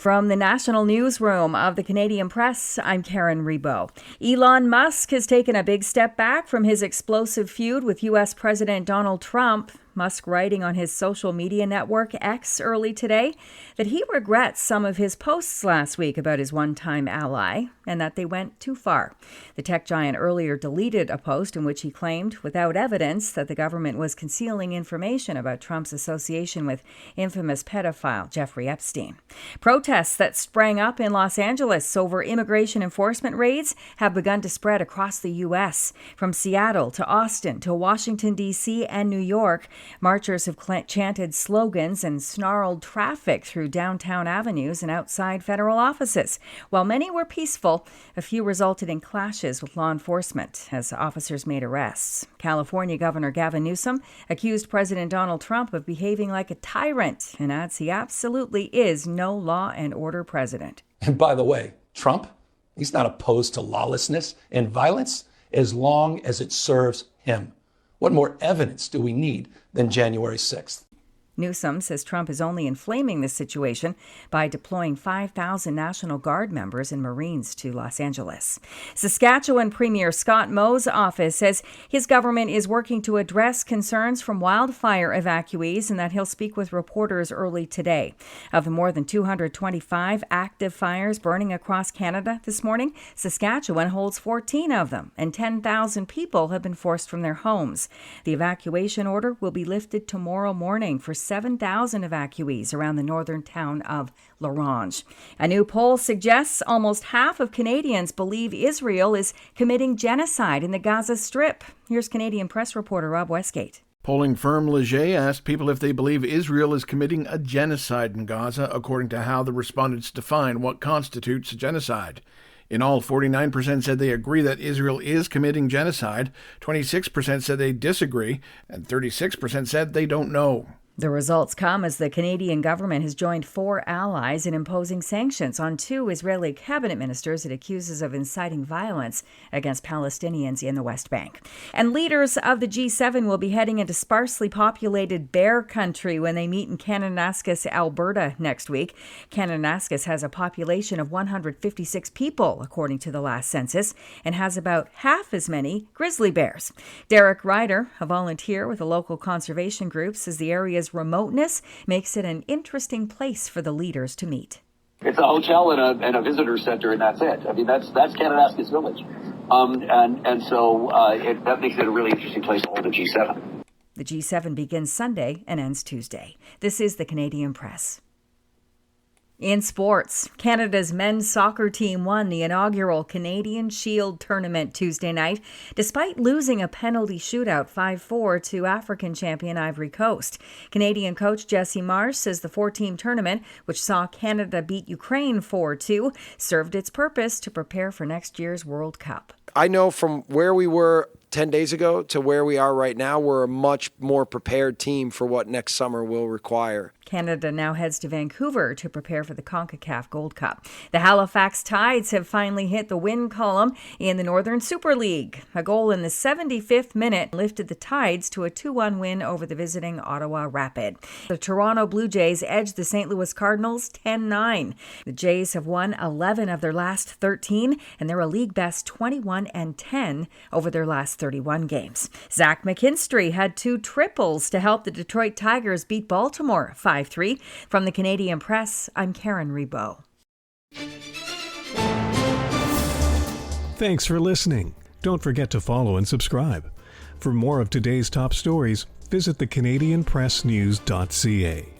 From the national newsroom of the Canadian Press, I'm Karen Rebo. Elon Musk has taken a big step back from his explosive feud with U.S. President Donald Trump. Musk writing on his social media network X early today that he regrets some of his posts last week about his one-time ally and that they went too far. The tech giant earlier deleted a post in which he claimed, without evidence, that the government was concealing information about Trump's association with infamous pedophile Jeffrey Epstein. Protests that sprang up in Los Angeles over immigration enforcement raids have begun to spread across the U.S. From Seattle to Austin to Washington, D.C. and New York, marchers have chanted slogans and snarled traffic through downtown avenues and outside federal offices. While many were peaceful, a few resulted in clashes with law enforcement as officers made arrests. California Governor Gavin Newsom accused President Donald Trump of behaving like a tyrant and adds he absolutely is no law and order president. And by the way, Trump, he's not opposed to lawlessness and violence as long as it serves him. What more evidence do we need than January 6th? Newsom says Trump is only inflaming the situation by deploying 5,000 National Guard members and Marines to Los Angeles. Saskatchewan Premier Scott Moe's office says his government is working to address concerns from wildfire evacuees and that he'll speak with reporters early today. Of the more than 225 active fires burning across Canada this morning, Saskatchewan holds 14 of them, and 10,000 people have been forced from their homes. The evacuation order will be lifted tomorrow morning for 7,000 evacuees around the northern town of L'Orange. A new poll suggests almost half of Canadians believe Israel is committing genocide in the Gaza Strip. Here's Canadian Press reporter Rob Westgate. Polling firm Leger asked people if they believe Israel is committing a genocide in Gaza, according to how the respondents define what constitutes a genocide. In all, 49% said they agree that Israel is committing genocide, 26% said they disagree, and 36% said they don't know. The results come as the Canadian government has joined 4 allies in imposing sanctions on 2 Israeli cabinet ministers it accuses of inciting violence against Palestinians in the West Bank. And leaders of the G7 will be heading into sparsely populated bear country when they meet in Kananaskis, Alberta next week. Kananaskis has a population of 156 people, according to the last census, and has about half as many grizzly bears. Derek Ryder, a volunteer with a local conservation group, says the area's remoteness makes it an interesting place for the leaders to meet. It's a hotel and a visitor center, and that's it. I mean, that's Kananaskis Village. So that makes it a really interesting place to hold the G7. The G7 begins Sunday and ends Tuesday. This is the Canadian Press. In sports, Canada's men's soccer team won the inaugural Canadian Shield tournament Tuesday night, despite losing a penalty shootout 5-4 to African champion Ivory Coast. Canadian coach Jesse Marsh says the 4-team tournament, which saw Canada beat Ukraine 4-2, served its purpose to prepare for next year's World Cup. I know from where we were 10 days ago to where we are right now, we're a much more prepared team for what next summer will require. Canada now heads to Vancouver to prepare for the CONCACAF Gold Cup. The Halifax Tides have finally hit the win column in the Northern Super League. A goal in the 75th minute lifted the Tides to a 2-1 win over the visiting Ottawa Rapid. The Toronto Blue Jays edged the St. Louis Cardinals 10-9. The Jays have won 11 of their last 13, and they're a league best 21-10 over their last 31 games. Zach McKinstry had 2 triples to help the Detroit Tigers beat Baltimore 5-3. From the Canadian Press, I'm Karen Rebo. Thanks for listening. Don't forget to follow and subscribe. For more of today's top stories, visit thecanadianpressnews.ca.